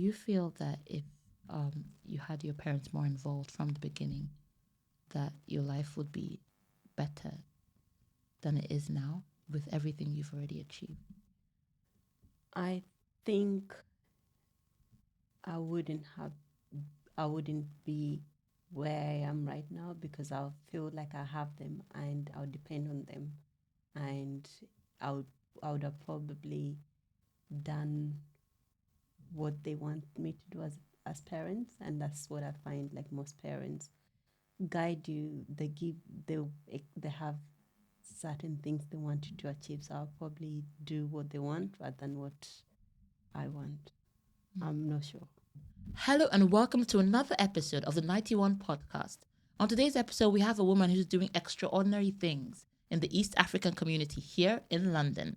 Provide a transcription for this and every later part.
You feel that if you had your parents more involved from the beginning, that your life would be better than it is now with everything you've already achieved? I think I wouldn't have, I wouldn't be where I am right now because I'll feel like I have them and I'll depend on them. And I would, I would have probably done what they want me to do as parents. And that's what I find like most parents guide you, they give, they, they have certain things they want you to achieve. So I'll probably do what they want rather than what I want. I'm not sure. Hello and welcome to another episode of the 91 podcast. On today's episode, we have a woman who's doing extraordinary things in the East African community here in London.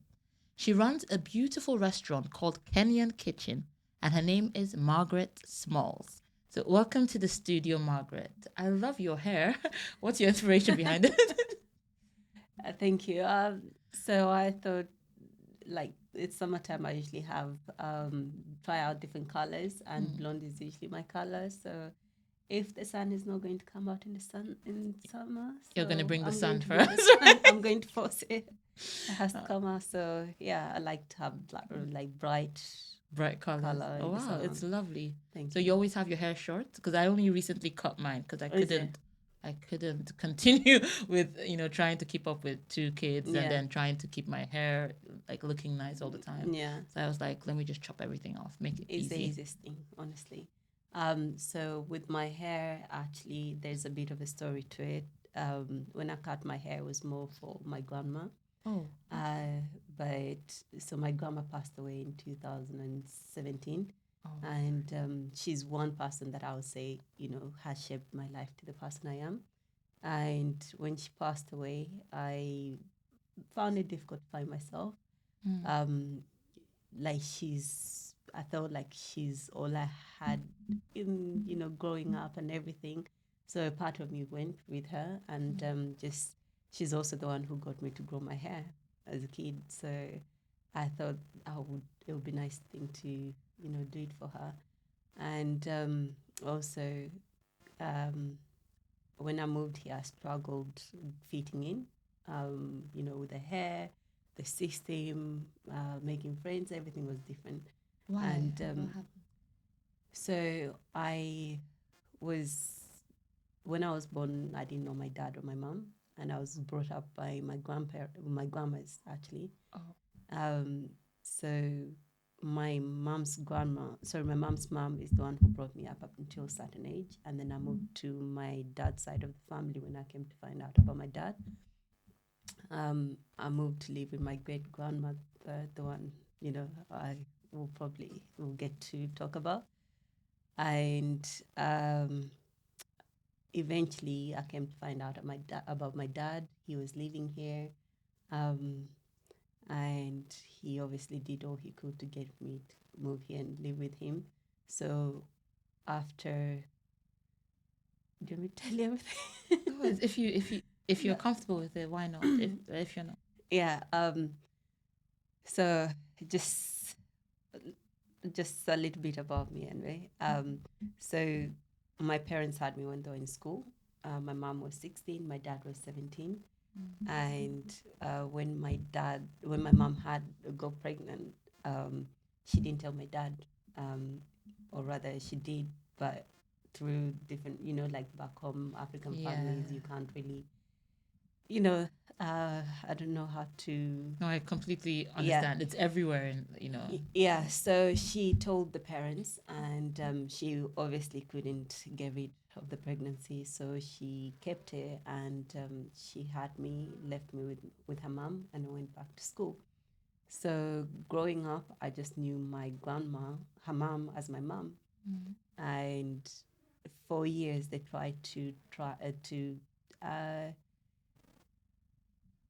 She runs a beautiful restaurant called Kenyan Kitchen, and her name is Margaret Smalls. So, welcome to the studio, Margaret. I love your hair. What's your inspiration behind it? Thank you. So I thought, like, it's summertime. I usually have try out different colors, and blonde is usually my color. So if the sun is not going to come out in the sun in summer, You're going to so bring the I'm sun going to for bring the us. sun. I'm going to force it. It has to come out. So yeah, I like to have like bright Bright colors. color Oh in the wow, summer. it's lovely. Thank So you. you always have your hair short? Because I only recently cut mine because Is it? I couldn't continue with trying to keep up with two kids and Yeah. then trying to keep my hair like looking nice all the time. Yeah. So I was like, let me just chop everything off, make it It's the easy. easiest thing, honestly. So with my hair, actually, there's a bit of a story to it. When I cut my hair, it was more for my grandma. Oh, But so my grandma passed away in 2017, oh, and she's one person that I would say, has shaped my life to the person I am. And when she passed away, I found it difficult to find myself. mm, Um, like I felt like she's all I had in, growing up and everything. So a part of me went with her, and just she's also the one who got me to grow my hair as a kid. So I thought it would be a nice thing to, do it for her. And also, um, when I moved here, I struggled fitting in, with the hair, the system, making friends, everything was different. why? And What happened? so was, when I was born, I didn't know my dad or my mom, and I was brought up by my grandmas actually. Oh, Um, so my mom's mom is the one who brought me up until a certain age, and then I moved to my dad's side of the family when I came to find out about my dad. I moved to live with my great grandmother, the one I will get to talk about, and eventually I came to find out about my dad. He was living here, um, and he obviously did all he could to get me to move here and live with him. So after, do you want me to tell you everything? no, if you're No. comfortable with it, why not? If you're not, Yeah. So just just a little bit about me anyway. So my parents had me when they were in school. My mom was 16, my dad was 17. And when my mom had got pregnant, she didn't tell my dad, or rather she did, but through different, like back home African yeah. families, you can't really, you know, I don't know how to, No, I completely yeah, understand. It's everywhere, and yeah. So she told the parents, and she obviously couldn't get rid of the pregnancy, so she kept it, and she had me, left me with her mom, and I went back to school. So growing up, I just knew my grandma, her mom, as my mom, and for years they tried to uh,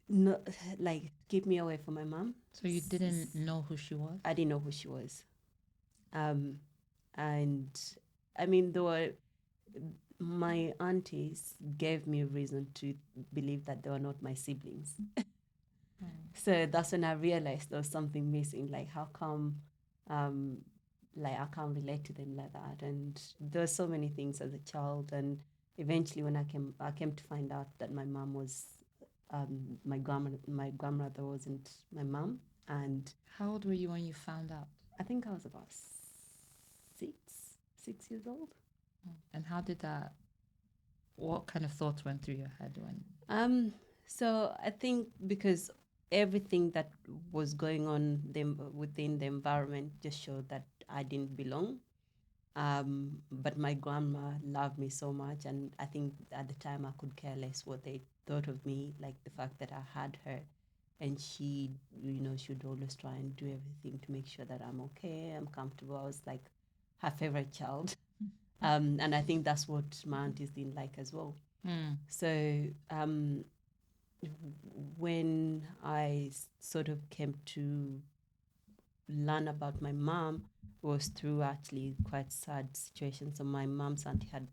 no, like keep me away from my mom. so you didn't know who she was? I didn't know who she was. Um, and I mean, there were my aunties gave me a reason to believe that they were not my siblings. So that's when I realized there was something missing. Like, how come, um, like I can't relate to them like that. And there's so many things as a child. And eventually, when I came to find out that my mom was my grandmother wasn't my mom, and How old were you when you found out? I think I was about 6 years old. And how did that? What kind of thoughts went through your head when? So I think because everything that was going on within the environment just showed that I didn't belong. But my grandma loved me so much, and I think at the time I could care less what they thought of me, like the fact that I had her, and she, she'd always try and do everything to make sure that I'm okay, I'm comfortable. I was like her favorite child. And I think that's what my aunties didn't like as well. So when I sort of came to learn about my mom was through actually quite sad situations. So my mom's auntie had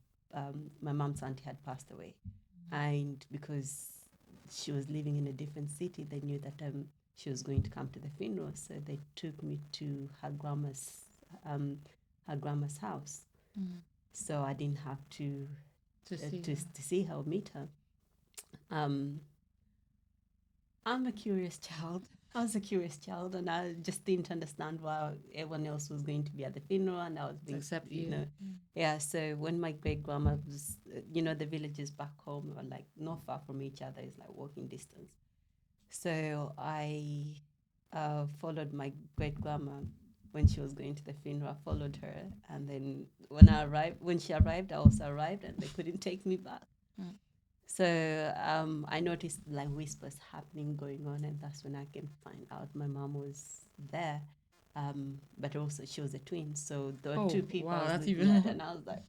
passed away, and because she was living in a different city, they knew that she was going to come to the funeral, so they took me to her grandma's house. So I didn't have to see her or meet her. I'm a curious child. I was a curious child, and I just didn't understand why everyone else was going to be at the funeral, and I was being, Except you. Yeah. So when my great grandma was, the villages back home are like not far from each other. It's like walking distance. So I followed my great grandma when she was going to the funeral. I followed her, and then when she arrived, I also arrived, and they couldn't take me back. So I noticed like whispers happening, going on, and that's when I came to find out my mom was there. But also she was a twin, so there were two people. Wow, I was that's looking even at, more. and I was like,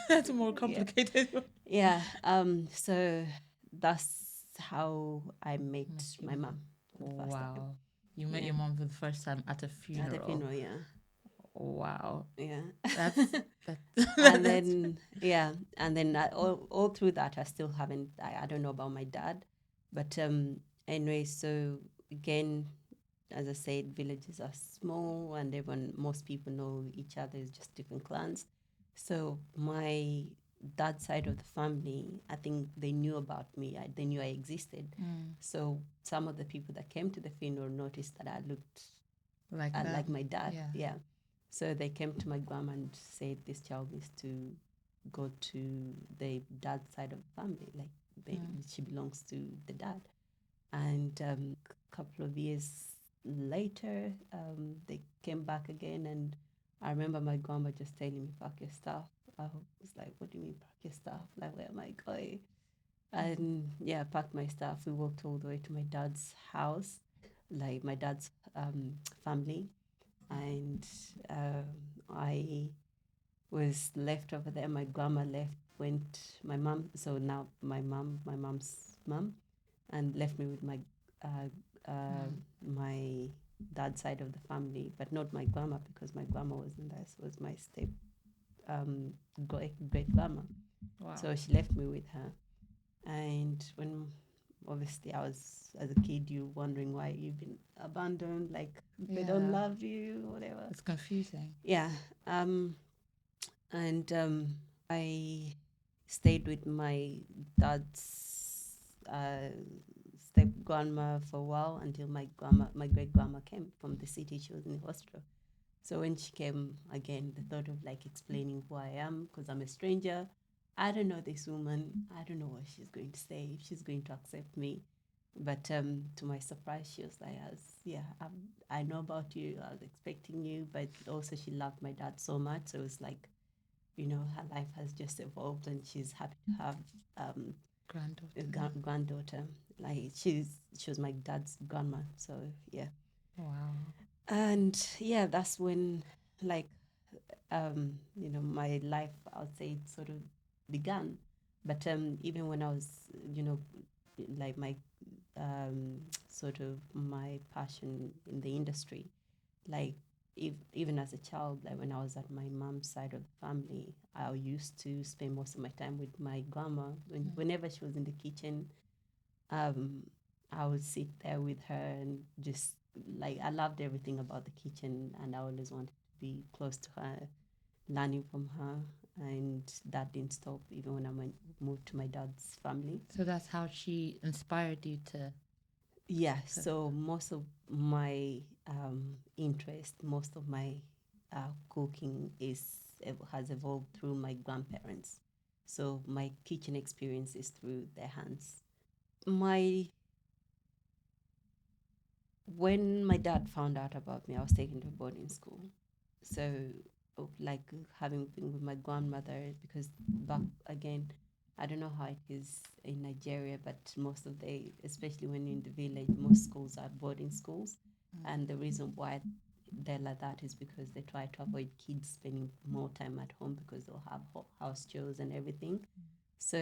that's more complicated. Yeah. So that's how I met my mom for the first time. You met your mom for the first time at a funeral. At a funeral, yeah. Wow. Yeah. That's and then all through that I still haven't. I don't know about my dad, but anyway. So again, as I said, villages are small, and most people know each other. It's just different clans. So my dad's side of the family, I think they knew about me. They knew I existed. So some of the people that came to the funeral noticed that I looked like my dad. Yeah. So they came to my grandma and said, this child needs to go to the dad's side of the family. Like she belongs to the dad. And a couple of years later, they came back again, and I remember my grandma just telling me, pack your stuff. I was like, what do you mean pack your stuff? Like, where am I going? And I packed my stuff. We walked all the way to my dad's house, like my dad's family. And I was left over there. My grandma my mom's mom, and left me with my my dad's side of the family, but not my grandma, because my grandma wasn't there. So it was my great grandma. Wow. So she left me with her. And when obviously I was, as a kid, you wondering why you've been abandoned, like they don't love you, whatever. It's confusing. Yeah. And I stayed with my dad's step grandma for a while until my great grandma came from the city. She was in the hospital. So when she came again, the thought of like explaining who I am, because I'm a stranger. I don't know this woman. I don't know what she's going to say, if she's going to accept me. But to my surprise, she was like, I know about you. I was expecting you. But also she loved my dad so much. So it was like, her life has just evolved, and she's happy to have a granddaughter. Like she was my dad's grandma. So yeah. Wow. And that's when like my life, I would say, it sort of began. But even when I was, like my sort of my passion in the industry, like even as a child, like when I was at my mom's side of the family, I used to spend most of my time with my grandma. Whenever she was in the kitchen, I would sit there with her and just like, I loved everything about the kitchen, and I always wanted to be close to her, learning from her, and that didn't stop even when moved to my dad's family. So that's how she inspired you to. Yeah, so most of my interest, most of my cooking has evolved through my grandparents. So my kitchen experience is through their hands. When my dad found out about me, I was taken to boarding school. So, like having been with my grandmother, because back again, I don't know how it is in Nigeria, but most of especially when you're in the village, most schools are boarding schools. And the reason why they're like that is because they try to avoid kids spending more time at home because they'll have house chores and everything. So,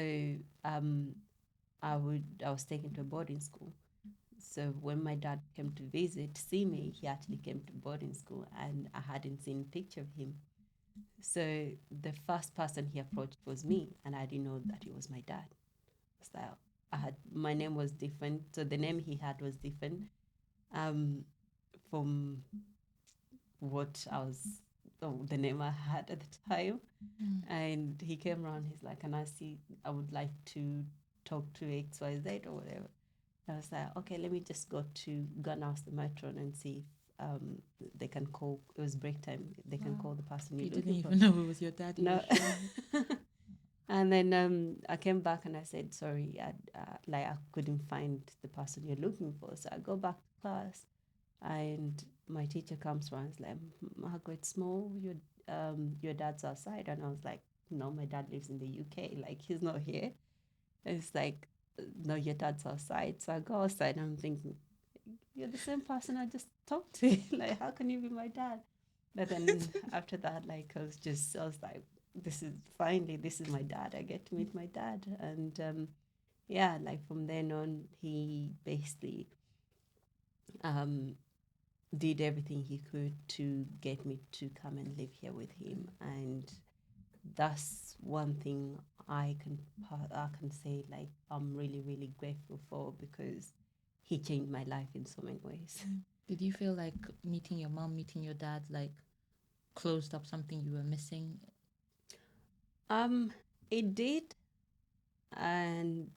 I was taken to a boarding school. So when my dad came to visit, see me, he actually came to boarding school and I hadn't seen a picture of him. So the first person he approached was me, and I didn't know that he was my dad. So my name was different. So the name he had was different from what the name I had at the time. And he came around, he's like, I would like to talk to XYZ or whatever. I was like, okay, let me just go and ask the matron and see if they can call. It was break time. They can call the person You you're didn't looking for. even know it was your dad. No. And then I came back and I said, sorry, I couldn't find the person you're looking for. So I go back to class, and my teacher comes around and is like, Margaret Small, your dad's outside. And I was like, no, my dad lives in the UK. Like, he's not here. And it's like, no, your dad's outside. So I go outside and I'm thinking, you're the same person I just talked to. Like, how can you be my dad? But then after that, like, I was like, this is my dad. I get to meet my dad. And yeah, like from then on, he basically did everything he could to get me to come and live here with him. And that's one thing I can say, like, I'm really, really grateful for, because he changed my life in so many ways. Did you feel like meeting your mom, meeting your dad, like closed up something you were missing? It did, and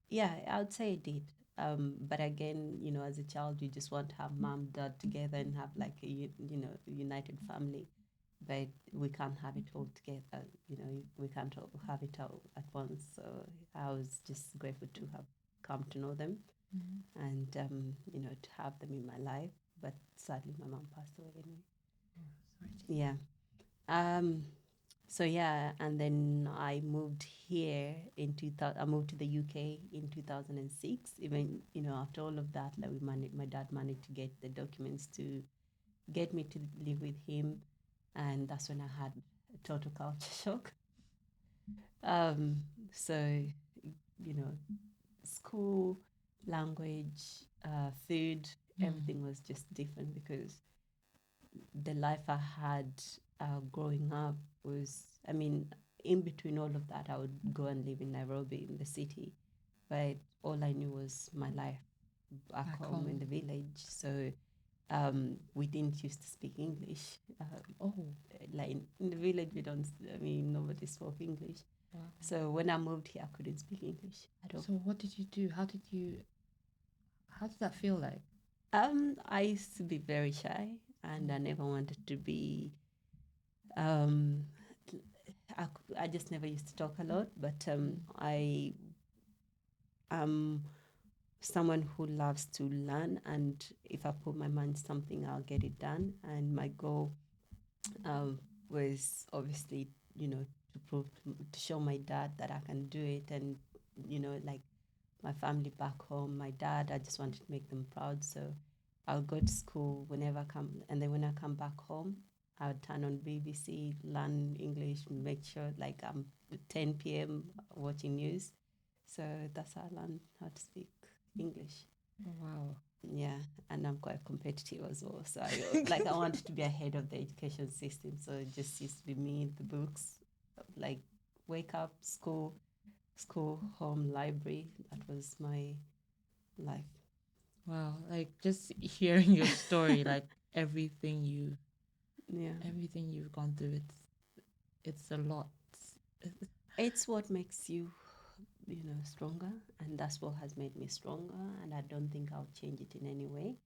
yeah, I would say it did. But again, as a child, you just want to have mom, dad together and have like a united family. But we can't have it all together. We can't all have it all at once. So I was just grateful to have come to know them, and to have them in my life. But sadly, my mom passed away anyway. Yeah. So yeah, and then I moved here in 2000. I moved to the UK in 2006. Even after all of that, like my dad managed to get the documents to get me to live with him, and that's when I had a total culture shock. So school, language, food, everything was just different, because the life I had growing up was, I mean, in between all of that, I would go and live in Nairobi, in the city, but all I knew was my life back home in the village. So we didn't used to speak English. Like in the village, nobody spoke English. Wow. So when I moved here, I couldn't speak English at all. So what did you do? How did that feel like? I used to be very shy, and I never wanted to be. I just never used to talk a lot, but I am someone who loves to learn, and if I put my mind to something, I'll get it done. And my goal was obviously, to show my dad that I can do it, and like my family back home, my dad, I just wanted to make them proud. So I'll go to school whenever I come, and then when I come back home, I would turn on BBC, learn English, make sure like I'm 10 p.m. watching news. So that's how I learned how to speak English. Wow. Yeah, and I'm quite competitive as well. So I wanted to be ahead of the education system. So it just used to be me, the books, like wake up, school, home, library. That was my life. Wow, like just hearing your story, like everything you Yeah. Everything you've gone through, it's a lot. It's what makes you, stronger, and that's what has made me stronger. And I don't think I'll change it in any way.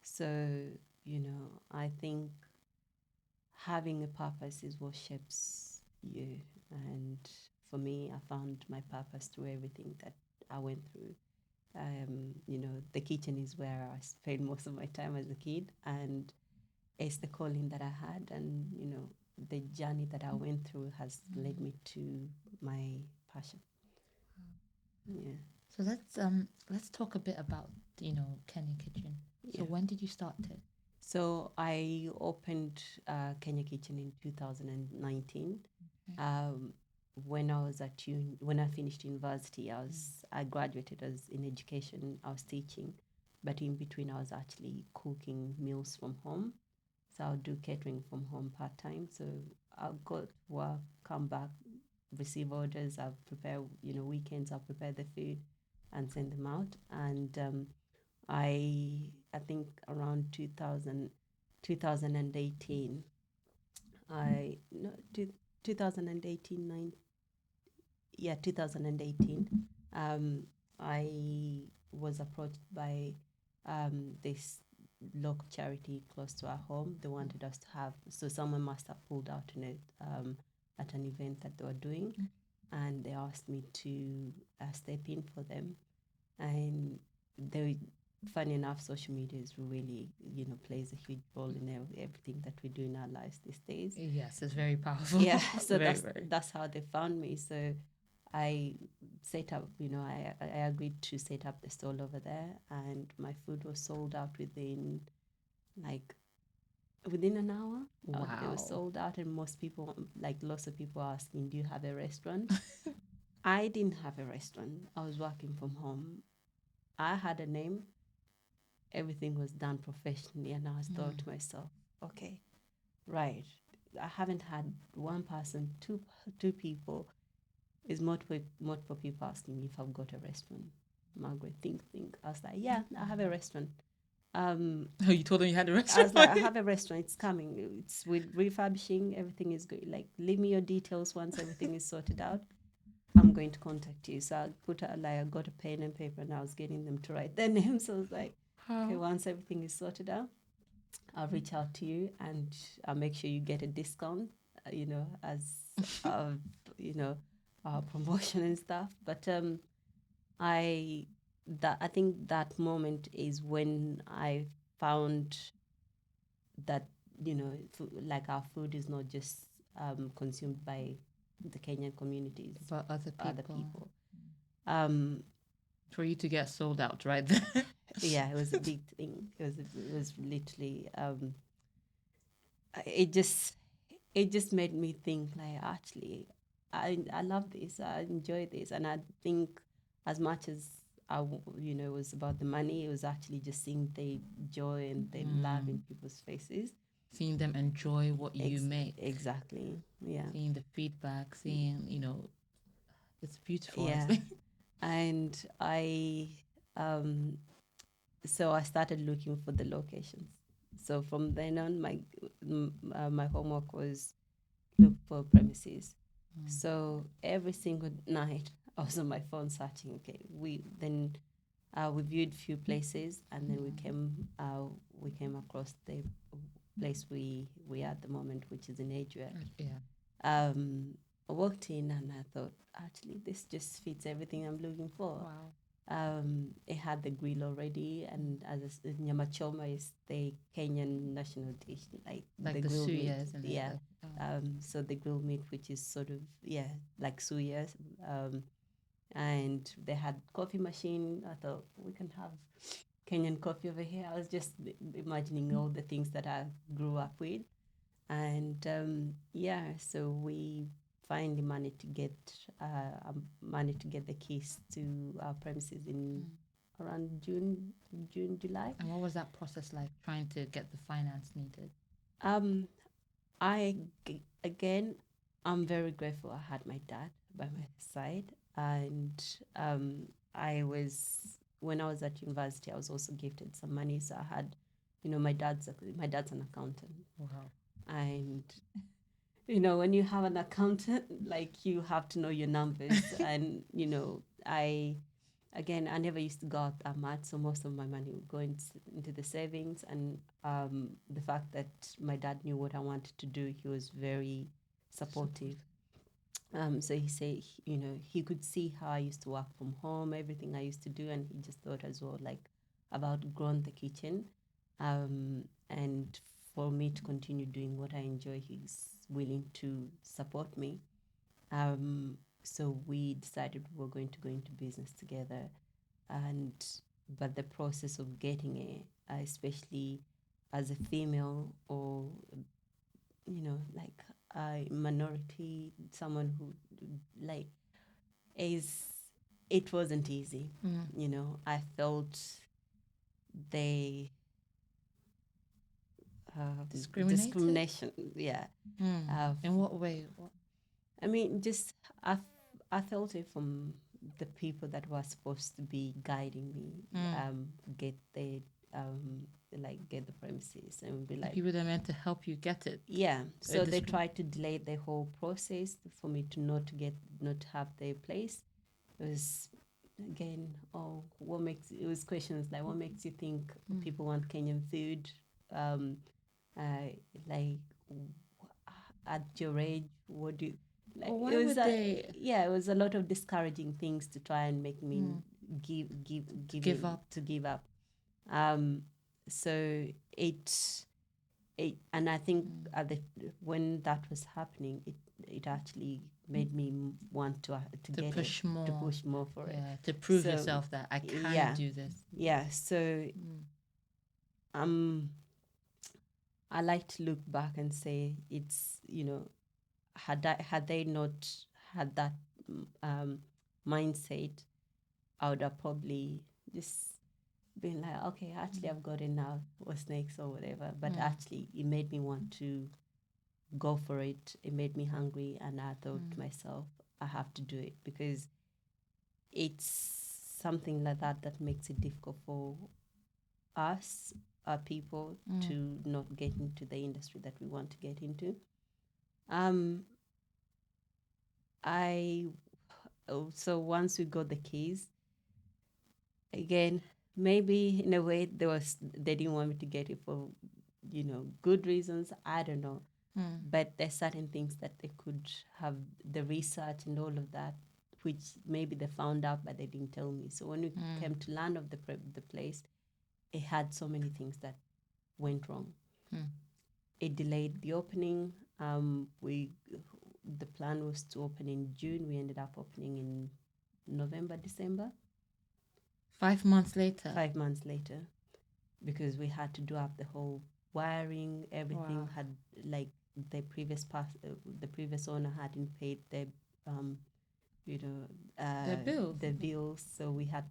So, I think having a purpose is what shapes you. And for me, I found my purpose through everything that I went through. The kitchen is where I spent most of my time as a kid, and it's the calling that I had, and the journey that I went through has led me to my passion. Yeah. So let's talk a bit about Kenyan Kitchen. So Yeah. when did you start it? So I opened Kenya Kitchen in 2019. Okay. When I finished university, I graduated as in education. I was teaching, but in between, I was actually cooking meals from home. So I'll do catering from home part time. So I'll go to work, come back, receive orders. I'll prepare, weekends. I'll prepare the food and send them out. And I think around 2018, I no two, 2018 yeah 2018, I was approached by this local charity close to our home. They wanted us to have, so someone must have pulled out in it at an event that they were doing, and they asked me to step in for them. And they, funny enough, social media is really, plays a huge role in everything that we do in our lives these days. Yes, it's very powerful. Yeah, so very, that's how they found me. So I set up, I agreed to set up the stall over there, and my food was sold out within an hour. It was Wow. sold out, and most people, lots of people, are asking, "Do you have a restaurant?" I didn't have a restaurant. I was working from home. I had a name. Everything was done professionally, and I was thought to myself, okay, right. I haven't had one person, two people. Is multiple people asking me if I've got a restaurant. Margaret, think. I was like, yeah, I have a restaurant. Oh, you told them you had a I restaurant? was like, I have a restaurant. It's coming. It's with refurbishing. Everything is good. Like, leave me your details once everything is sorted out. I'm going to contact you. So I got a pen and paper, and I was getting them to write their names. So I was like, okay, once everything is sorted out, I'll reach out to you, and I'll make sure you get a discount, as, you know, promotion and stuff. But I think that moment is when I found that, like, our food is not just consumed by the Kenyan communities, But other people. For you to get sold out right there. Yeah, it was a big thing. It was literally it just made me think, like, actually, I love this. I enjoy this, and I think as much as it was about the money, it was actually just seeing the joy and the love in people's faces. Seeing them enjoy what you make. Exactly. Yeah. Seeing the feedback, seeing, it's beautiful. Yeah. Honestly. And so I started looking for the locations. So from then on, my homework was look for premises. So every single night, I was on my phone searching. Okay, we viewed few places, and then we came across the place we are at the moment, which is in Edgware. Yeah. I walked in, and I thought, actually, this just fits everything I'm looking for. Wow. It had the grill already, and nyama choma is the Kenyan national dish, like the grilled meat. Isn't it? Yeah. So the grilled meat, which is sort of, like suya. And they had coffee machine. I thought, we can have Kenyan coffee over here. I was just imagining all the things that I grew up with. And so we finally managed to get the keys to our premises in around June, July. And what was that process like, trying to get the finance needed? Again, I'm very grateful I had my dad by my side, and when I was at university, I was also gifted some money. So I had, my dad's an accountant. Wow. And when you have an accountant, like, you have to know your numbers. And I never used to go out that much, so most of my money would go into the savings. And the fact that my dad knew what I wanted to do, he was very supportive. So he said, he could see how I used to work from home, everything I used to do, and he just thought as well, like, I've outgrown the kitchen. And for me to continue doing what I enjoy, he's willing to support me. So we decided we were going to go into business together. And but the process of getting it, especially as a female, or like a minority, someone who, like, is it wasn't easy. I felt they discrimination. Yeah. In what way? I mean, just I felt it from the people that were supposed to be guiding me, get the get the premises, and be like, people that are meant to help you get it. Yeah. So they tried to delay the whole process for me to not have the place. It was, again, it was questions like, what makes you think people want Kenyan food? Like, at your age, what do you, like? Why It was would they? Yeah, it was a lot of discouraging things to try and make me give up. So and I think when that was happening, it actually made me want to push more for it, to prove yourself that I can do this. Yeah. So I like to look back and say, it's, had they not had that mindset, I would have probably just been like, okay, actually I've got it now, or snakes or whatever. But actually it made me want to go for it. It made me hungry, and I thought to myself, I have to do it, because it's something like that makes it difficult for us, our people, to not get into the industry that we want to get into. So once we got the keys, again, maybe in a way they didn't want me to get it for good reasons, I don't know. But there's certain things that they could have, the research and all of that, which maybe they found out but they didn't tell me. So when we came to learn of the place, it had so many things that went wrong. It delayed the opening. The plan was to open in June. We ended up opening in November, December. 5 months later. 5 months later, because we had to do up the whole wiring. Everything had, like, the previous owner hadn't paid the the bills. So we had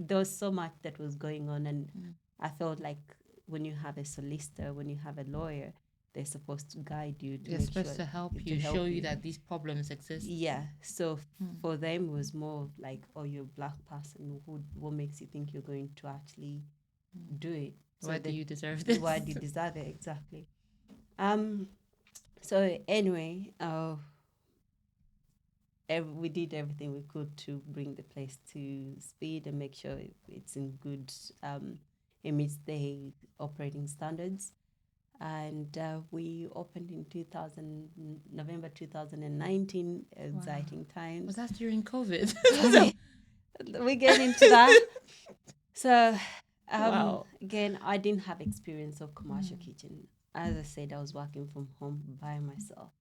there was so much that was going on, and I felt like when you have a solicitor, when you have a lawyer, they're supposed to guide you. They're supposed to help you, show you that these problems exist. Yeah. So for them, it was more like, oh, you're a black person. What makes you think you're going to actually do it? Why do you deserve this? Why do you deserve it? Exactly. So anyway, we did everything we could to bring the place to speed and make sure it's in good, it meets the operating standards. And we opened in November 2019, exciting times. Was that during COVID? We get into that. So, again, I didn't have experience of commercial kitchen. As I said, I was working from home by myself.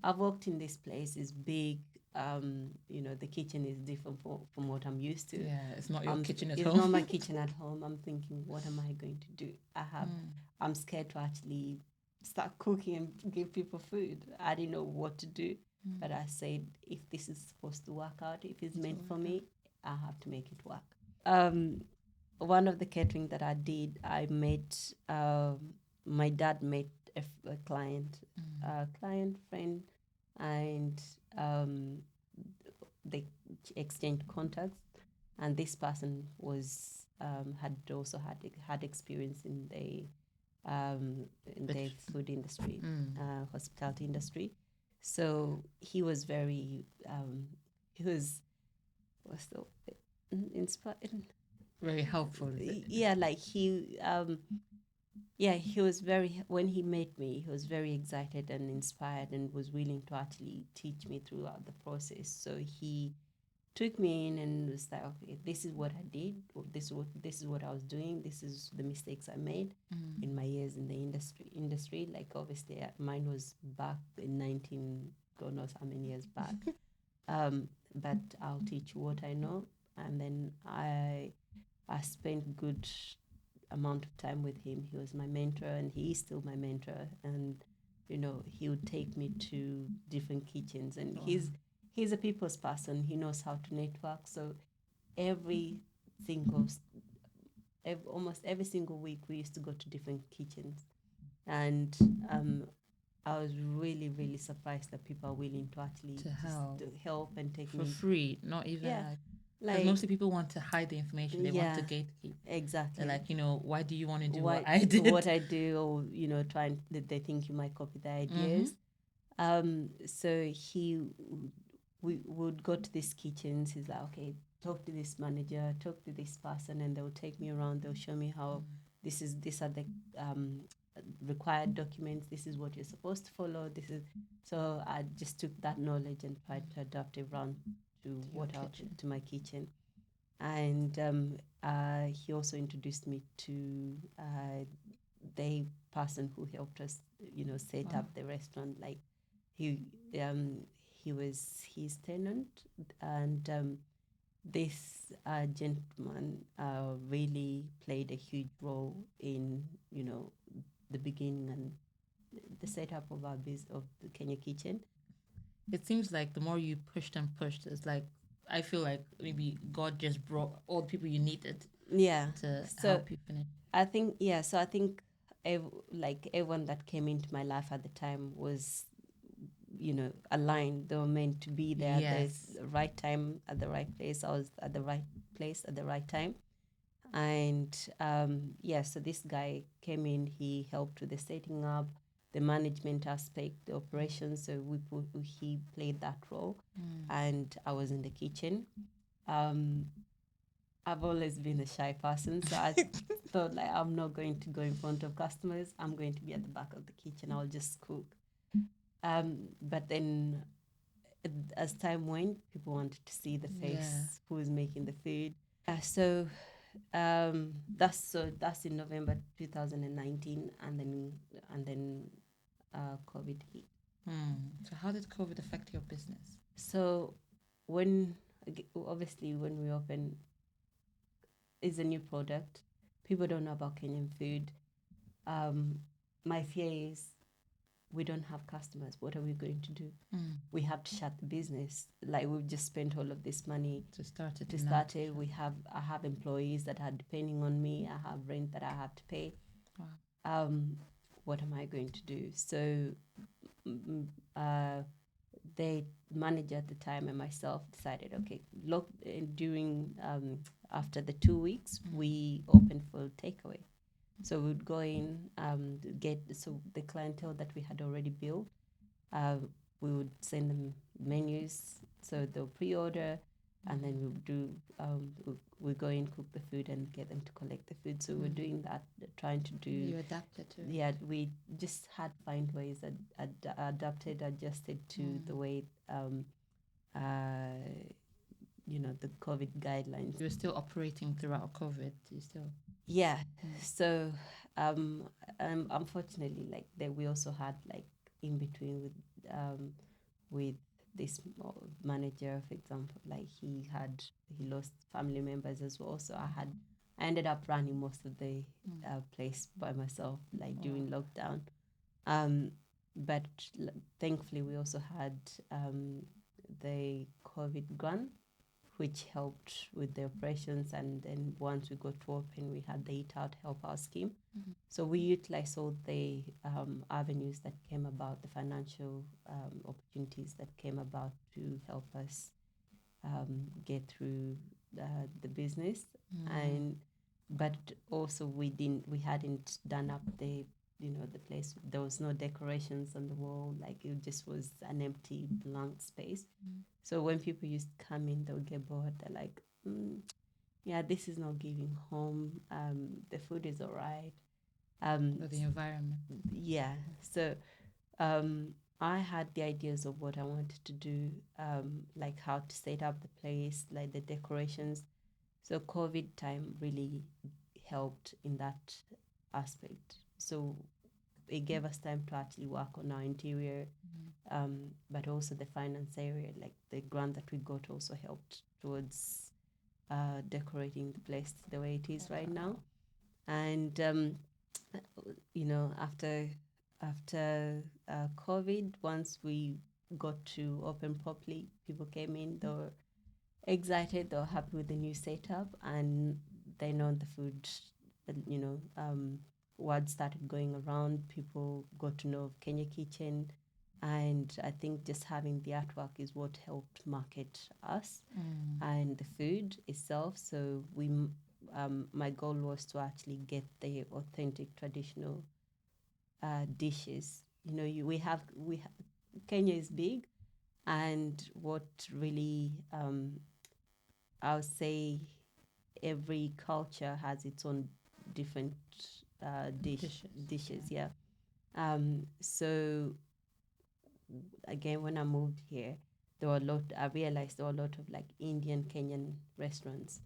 I've worked in this place, it's big. The kitchen is different from what I'm used to. Yeah, it's not your kitchen at home. It's not my kitchen at home. I'm thinking, what am I going to do? I'm scared to actually start cooking and give people food. I didn't know what to do. But I said, if this is supposed to work out, if it's meant for me, I have to make it work. One of the catering that I did, I met, my dad met a client, friend, and they exchanged contacts. And this person was had also had experience in the in But the food industry, mm, hospitality industry. So he was very, he was so inspired. very helpful. Is it? Yeah, like he was very, when he met me, he was very excited and inspired and was willing to actually teach me throughout the process. So he took me in and was like, okay, this is what I did, or this is what I was doing, this is the mistakes I made in my years in the industry. Like obviously mine was back in 19, God knows how many years back. But I'll teach you what I know. And then I spent good amount of time with him. He was my mentor, and he is still my mentor. And he would take me to different kitchens, and he's a people's person. He knows how to network. So every single, almost every single week, we used to go to different kitchens, and I was really, really surprised that people are willing to actually To help. to help and take For me. free, not even Yeah, because like mostly people want to hide the information. They want to yeah, gatekeep. exactly. They're like, why do you want to do what What I did? what I do, or trying they think you might copy the ideas. So we would go to these kitchens. He's like, okay, talk to this manager, talk to this person, and they'll take me around. They'll show me how these are the required documents. This is what you're supposed to follow. This is so I just took that knowledge and tried to adapt it around to to my kitchen. And he also introduced me to the person who helped us, set up the restaurant. Like he he was his tenant, and this gentleman really played a huge role in the beginning and the setup of our of the Kenya kitchen. It seems like the more you pushed and pushed, it's like I feel like maybe God just brought all the people you needed Yeah. to So help you finish. I think So I think like everyone that came into my life at the time was aligned. They were meant to be there at Yes. the right time at the right place. I was at the right place at the right time. And so this guy came in. He helped with the setting up, the management aspect, the operations. So he played that role, and I was in the kitchen. I've always been a shy person, so I thought like I'm not going to go in front of customers. I'm going to be at the back of the kitchen. I'll just cook. But then as time went, people wanted to see the face, who is making the food. So that's in November 2019, and then COVID hit. So how did COVID affect your business? So obviously when we open, it's a new product. People don't know about Kenyan food. My fear is we don't have customers. What are we going to do? We have to shut the business. Like we've just spent all of this money To start it. I have employees that are depending on me. I have rent that I have to pay. Wow. What am I going to do? So the manager at the time and myself decided, okay, look, during after the 2 weeks, we opened for takeaway. So we would go in, so the clientele that we had already built, we would send them menus, so they'll pre-order, and then we would do, we go in, cook the food, and get them to collect the food. So we're doing that, trying to do. You adapted to it. Yeah, we just had to find ways that adjusted to the way, the COVID guidelines. You were still operating throughout COVID. You still. Yeah. So, unfortunately, like that, we also had like in between with this manager, for example, like he lost family members as well. So I ended up running most of the place by myself, like during lockdown. But thankfully, we also had the COVID grant, which helped with the operations. And then once we got to open, we had the Eat Out Help Out scheme. So we utilized all the avenues that came about, the financial opportunities that came about to help us get through the business. And but also we hadn't done up the the place. There was no decorations on the wall, like it just was an empty blank space. So when people used to come in, they would get bored. They're like, yeah, this is not giving home. The food is all right. For the environment. Yeah. So I had the ideas of what I wanted to do, like how to set up the place, like the decorations. So COVID time really helped in that aspect. So it gave us time to actually work on our interior, but also the finance area, like the grant that we got also helped towards decorating the place the way it is right now. And after COVID, once we got to open properly, people came in. They were excited. They were happy with the new setup, and they know the food. Word started going around. People got to know Kenya Kitchen, and I think just having the artwork is what helped market us and the food itself. So my goal was to actually get the authentic traditional dishes. Kenya is big, and what really I would say every culture has its own different dishes. Yeah. So again, when I moved here, I realized there were a lot of like Indian Kenyan restaurants,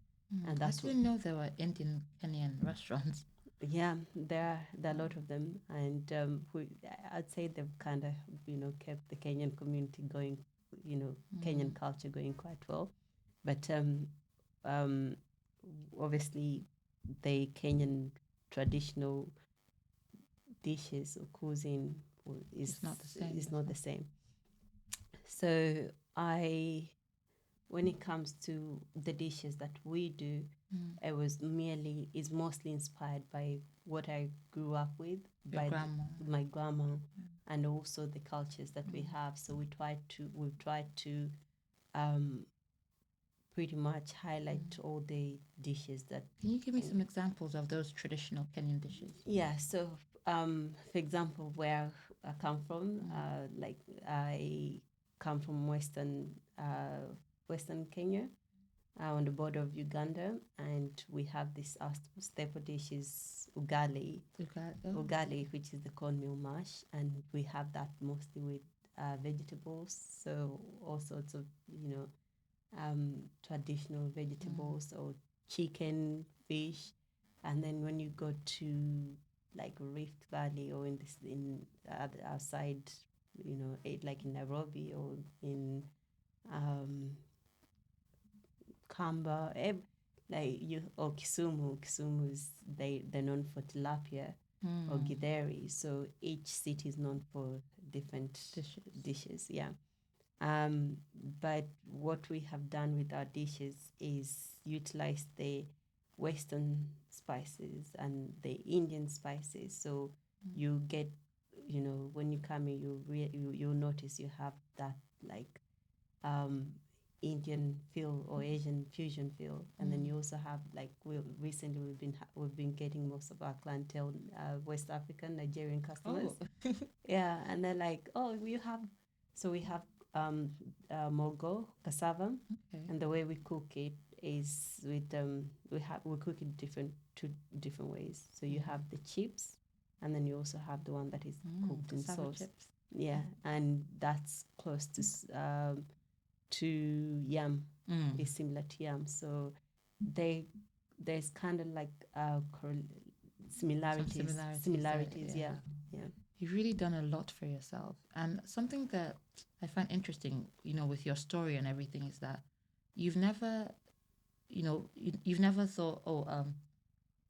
and I didn't know there were Indian Kenyan restaurants. Yeah, there are a lot of them, and I'd say they've kind of kept the Kenyan community going, Kenyan culture going quite well. But obviously, the Kenyan traditional dishes or cuisine is not the same. Is not the same. So when it comes to the dishes that we do, is mostly inspired by what I grew up with, by my grandma, and also the cultures that we have. So we've tried to pretty much highlight all the dishes that. Can you give me some examples of those traditional Kenyan dishes? Yeah. So for example, where I come from, like I come from Western Kenya, on the border of Uganda, and we have this staple dish is ugali, which is the cornmeal mash, and we have that mostly with vegetables, so all sorts of traditional vegetables or chicken, fish, and then when you go to like Rift Valley or outside, like in Nairobi or in Kamba, or Kisumu. Kisumu is they're known for tilapia or githeri. So each city is known for different dishes. Yeah. But what we have done with our dishes is utilize the Western spices and the Indian spices. So you get, when you come in, you'll notice you have that like Indian feel or Asian fusion feel, and then you also have like recently we've been getting most of our clientele West African Nigerian customers. Yeah, and they're like, oh, we have mogo cassava, and the way we cook it is with we cook it two different ways. So you have the chips, and then you also have the one that is cooked in sauce. Chips. Yeah, and that's close to yam. Is similar to yam. So there's kind of like similarities. Yeah. You've really done a lot for yourself. And something that I find interesting, with your story and everything is that you've never, you've never thought,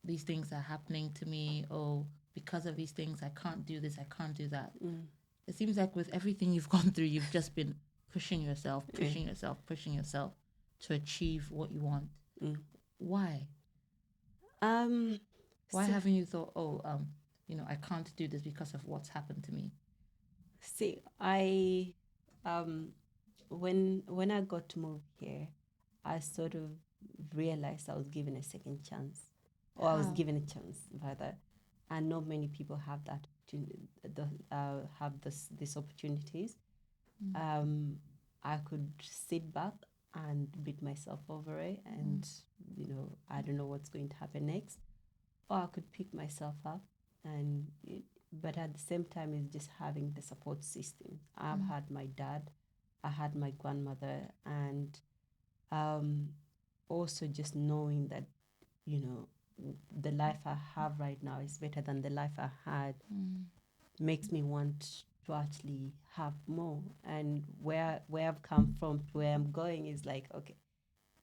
these things are happening to me, or because of these things, I can't do this, I can't do that. It seems like with everything you've gone through, you've just been pushing yourself to achieve what you want. Why? Why haven't you thought, I can't do this because of what's happened to me? See, I when I got to move here, I sort of realized I was given a second chance. or I was How? given a chance rather, and not many people have that have these opportunities. I could sit back and beat myself over it, and I don't know what's going to happen next, or I could pick myself up and. But at the same time, it's just having the support system. I've had my dad, I had my grandmother, and also just knowing that the life I have right now is better than the life I had makes me want to actually have more. And where I've come from to where I'm going is like, okay,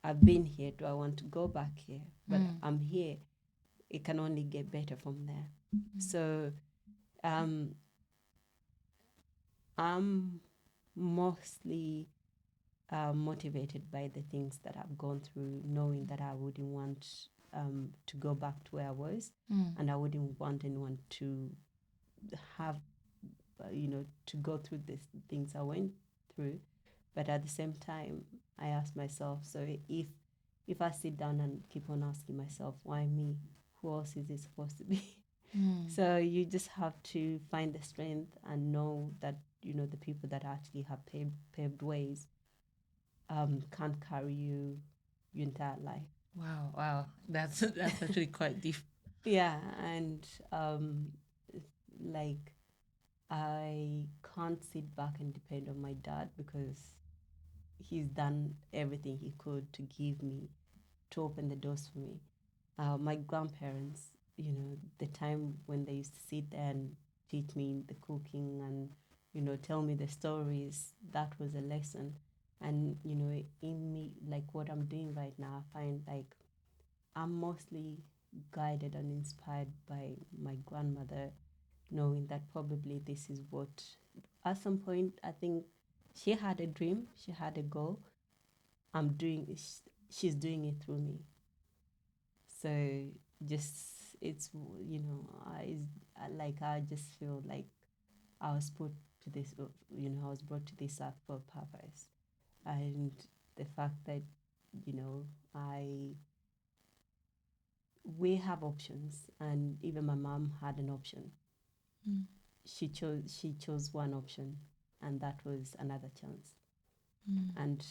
I've been here. Do I want to go back here? But I'm here. It can only get better from there. So I'm mostly motivated by the things that I've gone through, knowing that I wouldn't want to go back to where I was, and I wouldn't want anyone to have, to go through the things I went through. But at the same time, I ask myself, so if I sit down and keep on asking myself, why me? Who else is it supposed to be? So you just have to find the strength and know that the people that actually have paved ways can't carry you your entire life. Wow. That's actually quite deep. Yeah, and like I can't sit back and depend on my dad because he's done everything he could to give me, to open the doors for me. My grandparents, the time when they used to sit there and teach me the cooking and, tell me the stories, that was a lesson. And, in me, like what I'm doing right now, I find like I'm mostly guided and inspired by my grandmother, knowing that probably this is what, at some point, I think she had a dream, she had a goal. She's doing it through me. So just I just feel like I was put to this, I was brought to this earth for a purpose, and the fact that I we have options, and even my mom had an option. She chose one option, and that was another chance. And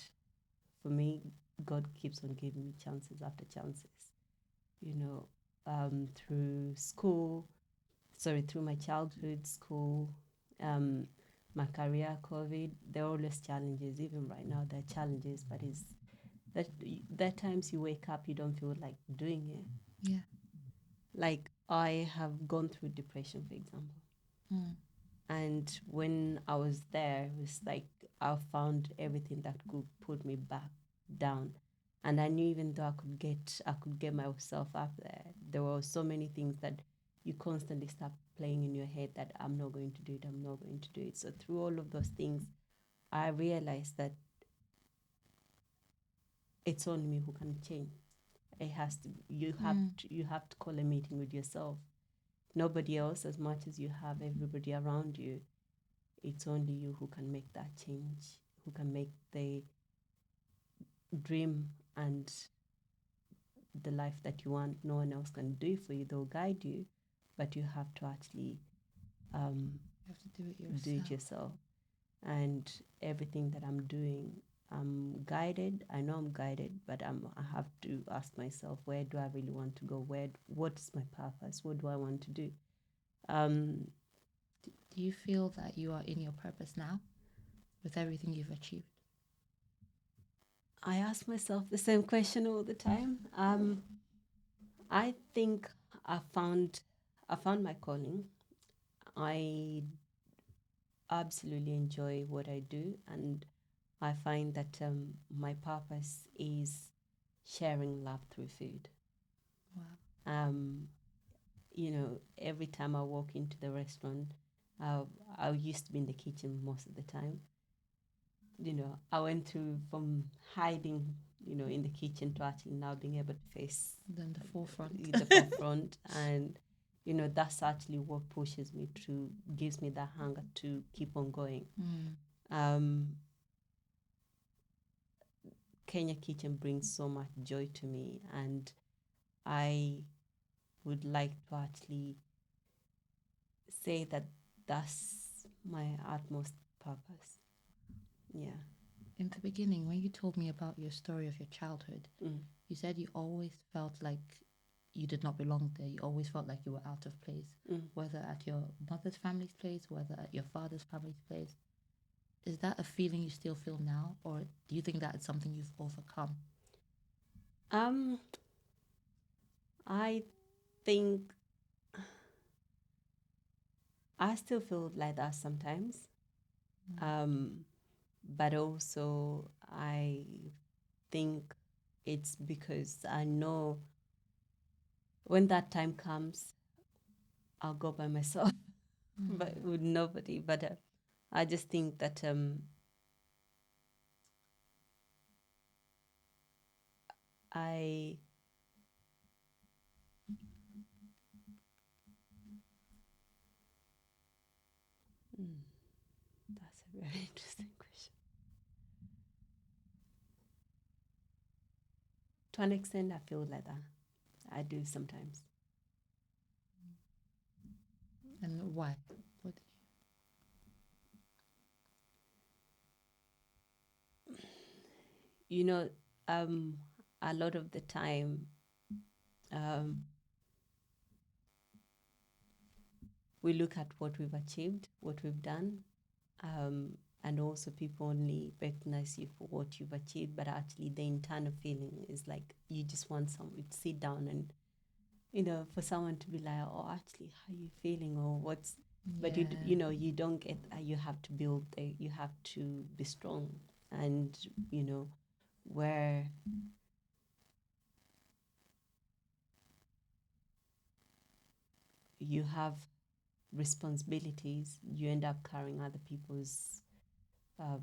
for me, God keeps on giving me chances after chances. Through school, through my childhood, school, my career, COVID, there are always challenges. Even right now, there are challenges, but it's that there are times you wake up, you don't feel like doing it. Yeah. Like I have gone through depression, for example. And when I was there, it was like I found everything that could put me back down. And I knew even though I could get myself up there were so many things that you constantly start playing in your head that I'm not going to do it, I'm not going to do it. So through all of those things, I realized that it's only me who can change. It has to you have to call a meeting with yourself. Nobody else, as much as you have everybody around you, it's only you who can make that change, who can make the dream and the life that you want. No one else can do it for you. They'll guide you, but you have to actually You have to do it yourself. do it yourself. And everything that I'm doing, I'm guided. I know I'm guided, but I have to ask myself, where do I really want to go? What's my purpose? What do I want to do? Do you feel that you are in your purpose now with everything you've achieved? I ask myself the same question all the time. I think I found my calling. I absolutely enjoy what I do, and I find that my purpose is sharing love through food. Wow. Every time I walk into the restaurant, I used to be in the kitchen most of the time. I went through from hiding, in the kitchen to actually now being able to face Then the forefront. the forefront. And, that's actually what pushes me gives me that hunger to keep on going. Kenya Kitchen brings so much joy to me, and I would like to actually say that that's my utmost purpose. Yeah. In the beginning, when you told me about your story of your childhood, you said you always felt like you did not belong there. You always felt like you were out of place, whether at your mother's family's place, whether at your father's family's place. Is that a feeling you still feel now, or do you think that it's something you've overcome? I think I still feel like that sometimes. But also I think it's because I know when that time comes, I'll go by myself, but with nobody. But I just think that I that's a very interesting question. To an extent, I feel like that. I do sometimes. And why? What? You know, a lot of the time, we look at what we've achieved, what we've done, and also people only recognize you for what you've achieved, but actually the internal feeling is like you just want someone to sit down and, for someone to be like, oh, actually, how are you feeling, or what's, but you don't get, you have to build, you have to be strong, and where you have responsibilities, you end up carrying other people's, I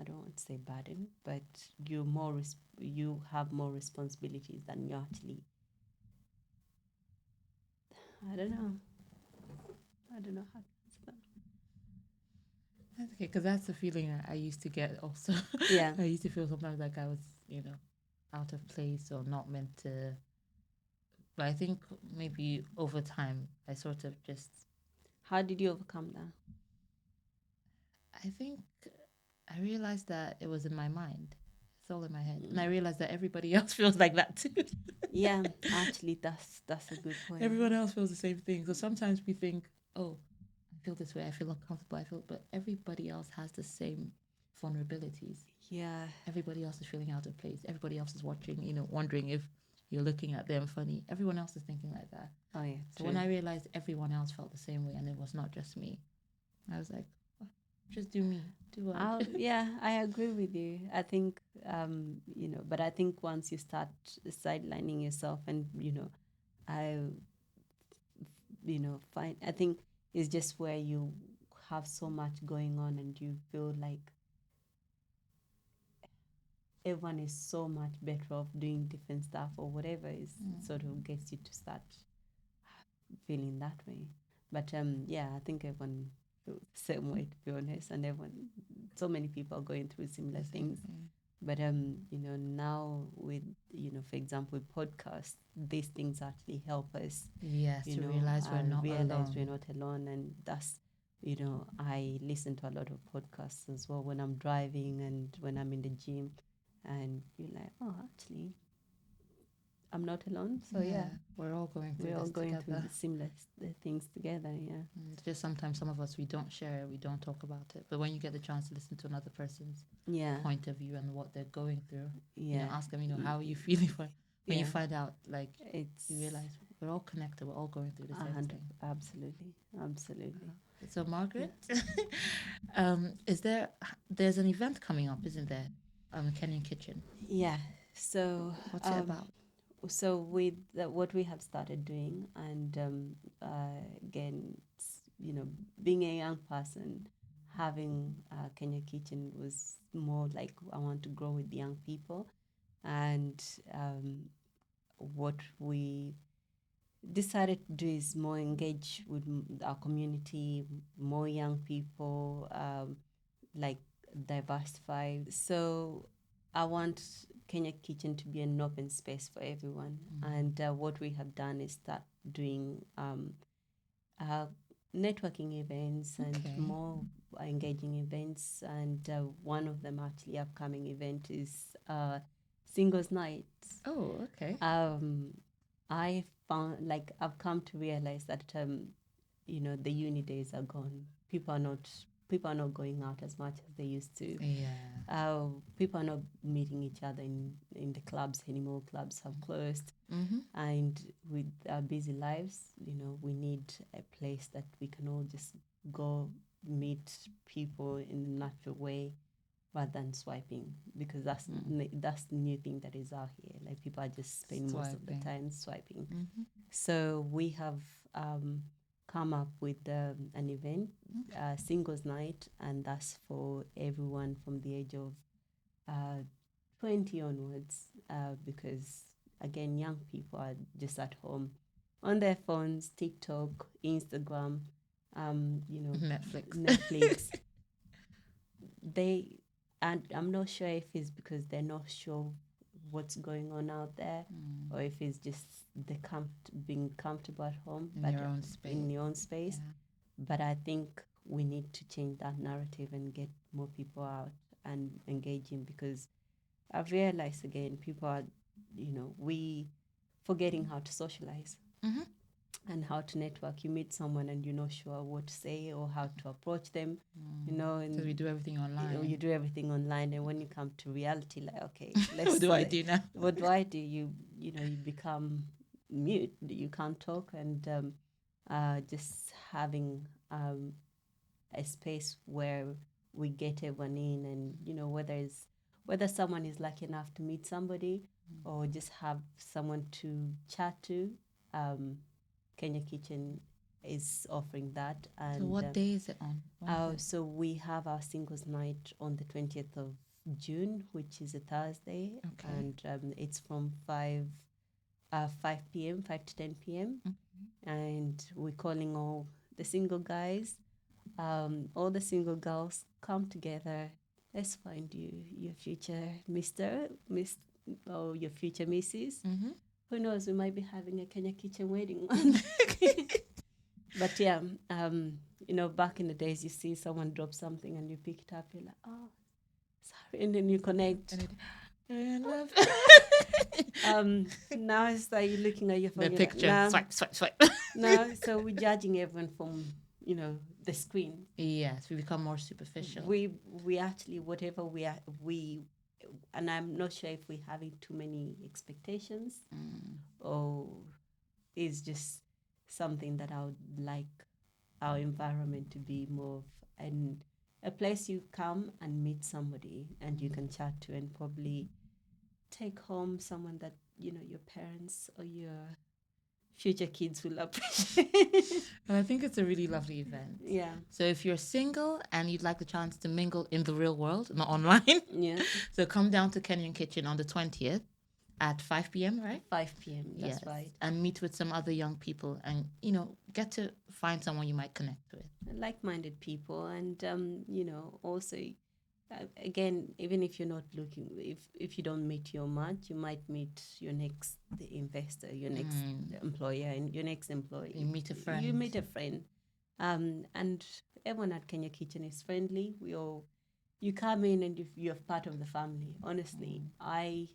don't want to say burden, but you have more responsibilities than you actually. I don't know how to answer that. That's okay, because that's the feeling I used to get also. Yeah. I used to feel sometimes like I was, out of place or not meant to. But I think maybe over time, I sort of just. How did you overcome that? I think I realized that it was in my mind. It's all in my head. And I realized that everybody else feels like that too. Yeah, actually, that's a good point. Everyone else feels the same thing. So sometimes we think, oh, I feel this way, I feel uncomfortable, but everybody else has the same vulnerabilities. Yeah. Everybody else is feeling out of place. Everybody else is watching, wondering if you're looking at them funny. Everyone else is thinking like that. Oh, yeah. So when I realized everyone else felt the same way and it was not just me, I was like, oh, just do me. Do what? Yeah, I agree with you. I think, but I think once you start sidelining yourself and, I, I think it's just where you have so much going on and you feel like everyone is so much better off doing different stuff or whatever is sort of gets you to start feeling that way. But yeah, I think everyone feels the same way, to be honest, and so many people are going through similar things. But now with for example, podcasts, these things actually help us. Yes, to realize we're not alone. We're not alone, and that's I listen to a lot of podcasts as well when I'm driving and when I'm in the gym, and you're like, oh, actually, I'm not alone. So yeah, we're all going through. We're all going together. through the similar things together. Yeah. It's just sometimes some of us we don't share it, we don't talk about it. But when you get the chance to listen to another person's point of view and what they're going through, ask them, how are you feeling when you find out, like you realize we're all connected, we're all going through the same thing. Absolutely. So Margaret, there's an event coming up, isn't there? Kenyan Kitchen. Yeah. So what's it about? So with what we have started doing, and again, being a young person, having Kenya Kitchen was more like I want to grow with young people, and what we decided to do is more engage with our community, more young people, like diversify. So I want Kenya Kitchen to be an open space for everyone. And what we have done is start doing uh, networking events and more engaging events. And one of them, actually, upcoming event is Singles Night. Oh, okay. I found, like, I've come to realize that the uni days are gone. People are not going out as much as they used to. Yeah. People are not meeting each other in the clubs anymore. Clubs have closed. And with our busy lives, we need a place that we can all just go meet people in a natural way rather than swiping, because that's the new thing that is out here. Like, people are just spending most of the time swiping. So we have come up with an event, Singles Night, and that's for everyone from the age of 20 onwards, because, again, young people are just at home on their phones, TikTok, Instagram, Netflix. And I'm not sure if it's because they're not sure what's going on out there, or if it's just being comfortable at home, in your own space. Yeah. But I think we need to change that narrative and get more people out and engaging, because I've realized, again, people are, we forgetting how to socialize and how to network. You meet someone and you're not sure what to say or how to approach them, and so we do everything online. You do everything online, and when you come to reality, like, okay, what do I do now? What do I do? You become mute. You can't talk, and just having a space where we get everyone in, and whether someone is lucky enough to meet somebody or just have someone to chat to, Kenya Kitchen is offering that. And so what day is it on? So we have our Singles Night on the 20th of June, which is a Thursday. Okay. And it's from 5 p.m., 5 to 10 p.m. And we're calling all the single guys, all the single girls, come together. Let's find your future Miss, or your future Mrs. Who knows, we might be having a Kenya Kitchen wedding one. But yeah, back in the days, you see someone drop something and you pick it up, you're like, oh, sorry, and then you connect. Now it's like you're looking at your phone. The picture, like, swipe. No, so we're judging everyone from, the screen. Yes, we become more superficial. We actually, whatever and I'm not sure if we're having too many expectations or it's just something that I would like our environment to be more of a place you come and meet somebody and you can chat to, and probably take home someone that, your parents or your future kids will appreciate. And I think it's a really lovely event. Yeah. So if you're single and you'd like the chance to mingle in the real world, not online, so come down to Kenyan Kitchen on the 20th at 5 p.m., right? 5 p.m., that's right. And meet with some other young people and, get to find someone you might connect with. Like-minded people. And, also, again, even if you're not looking, if you don't meet your match, you might meet your next investor, your next employer, and your next employee. You meet a friend. And everyone at Kenya Kitchen is friendly. You come in and you're part of the family. Honestly, I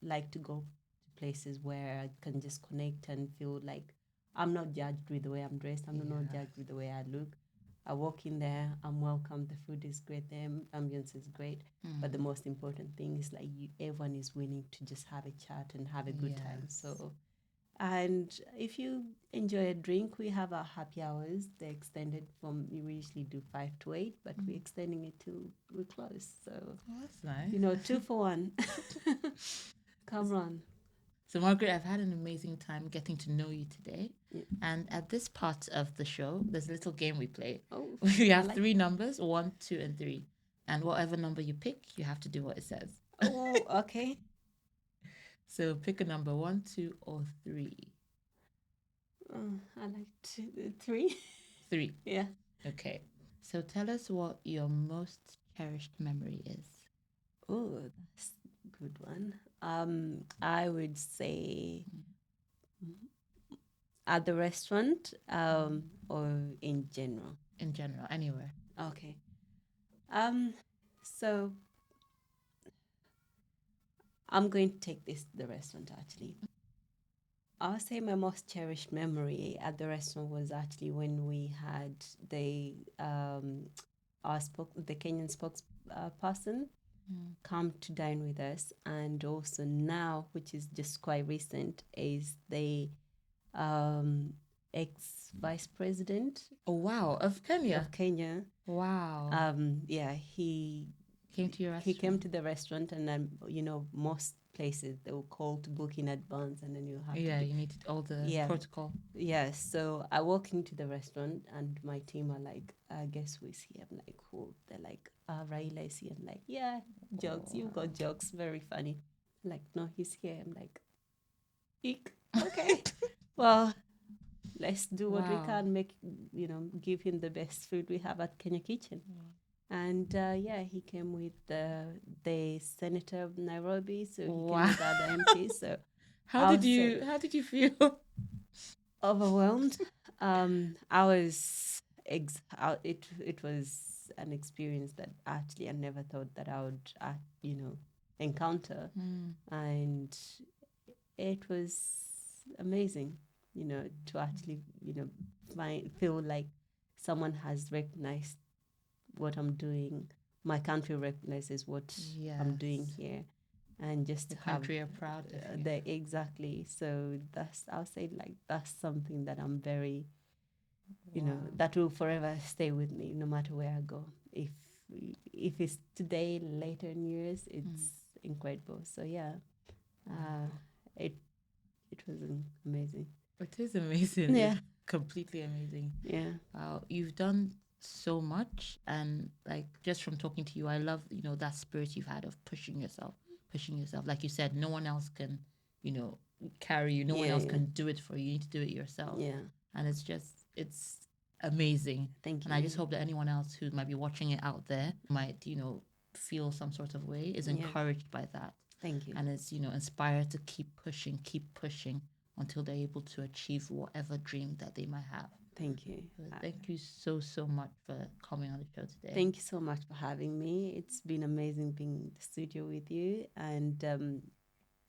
like to go to places where I can just connect and feel like I'm not judged with the way I'm dressed. I'm not judged with the way I look. I walk in there, I'm welcome, the food is great, the ambience is great. But the most important thing is, like, everyone is willing to just have a chat and have a good time. So, and if you enjoy a drink, we have our happy hours. They're extended we usually do 5 to 8, but we're extending it till we close. So, that's nice. 2 for 1. Come on. So, Margaret, I've had an amazing time getting to know you today. Yeah. And at this part of the show, there's a little game we play. Oh, we have 3 numbers, 1, 2, and 3. And whatever number you pick, you have to do what it says. Oh, okay. So pick a number, 1, 2, or 3. I like 3. 3. Yeah. Okay. So tell us what your most cherished memory is. Oh, good one. I would say at the restaurant, or in general. In general, anywhere. Okay. So I'm going to take this to the restaurant actually. I'll say my most cherished memory at the restaurant was actually when we had the Kenyan spokesperson come to dine with us, and also now, which is just quite recent, is the ex vice president Oh wow, of Kenya. of Kenya. Wow. Yeah, he Came to your he restaurant. came to the restaurant, and then most places they will call to book in advance, and then you have Yeah, to. you need all the Yeah. protocol. Yeah, so I walk into the restaurant, and my team are like, guess who is here? I'm like, who? They're like, Raila is here. I'm like, yeah, jokes. You've got jokes. Very funny. Like, no, he's here. I'm like, eek. Okay. Well, let's do what we Wow. can, give him the best food we have at Kenya Kitchen. And yeah, he came with the senator of Nairobi, so he came with other MPs. So How did you feel? overwhelmed. I was it was an experience that actually I never thought that I would encounter, and it was amazing, to actually feel like someone has recognized what I'm doing. My country recognizes what I'm doing Yes. here, and just The to have country are proud of you. exactly. So I'll say like that's something that I'm very, Wow. that will forever stay with me no matter where I go. If it's today, later in years, it's incredible. So yeah, it was amazing. It is amazing. Yeah. It's completely amazing. Yeah. Wow, you've done so much, and like just from talking to you, I love that spirit you've had of pushing yourself. Like you said, no one else can, carry you. No one else can do it for you. You need to do it yourself. Yeah. And it's amazing. Thank you. And I just hope that anyone else who might be watching it out there might, feel some sort of way, is encouraged by that. Thank you. And is, inspired to keep pushing until they're able to achieve whatever dream that they might have. Thank you. Thank you so much for coming on the show today. Thank you so much for having me. It's been amazing being in the studio with you, and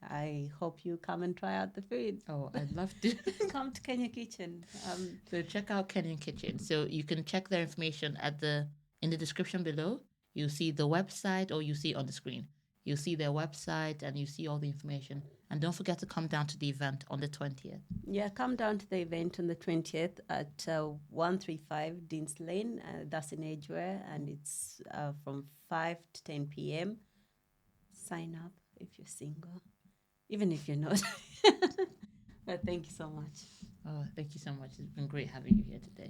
I hope you come and try out the food. Oh, I'd love to. Come to Kenya Kitchen. So check out Kenyan Kitchen. So you can check their information in the description below. You'll see the website, or you see it on the screen. You'll see their website, and you see all the information. And don't forget to come down to the event on the 20th. Yeah, come down to the event on the 20th at 135 Dean's Lane. That's in Edgware, and it's from 5 to 10 p.m. Sign up if you're single, even if you're not. But thank you so much. Oh, thank you so much. It's been great having you here today.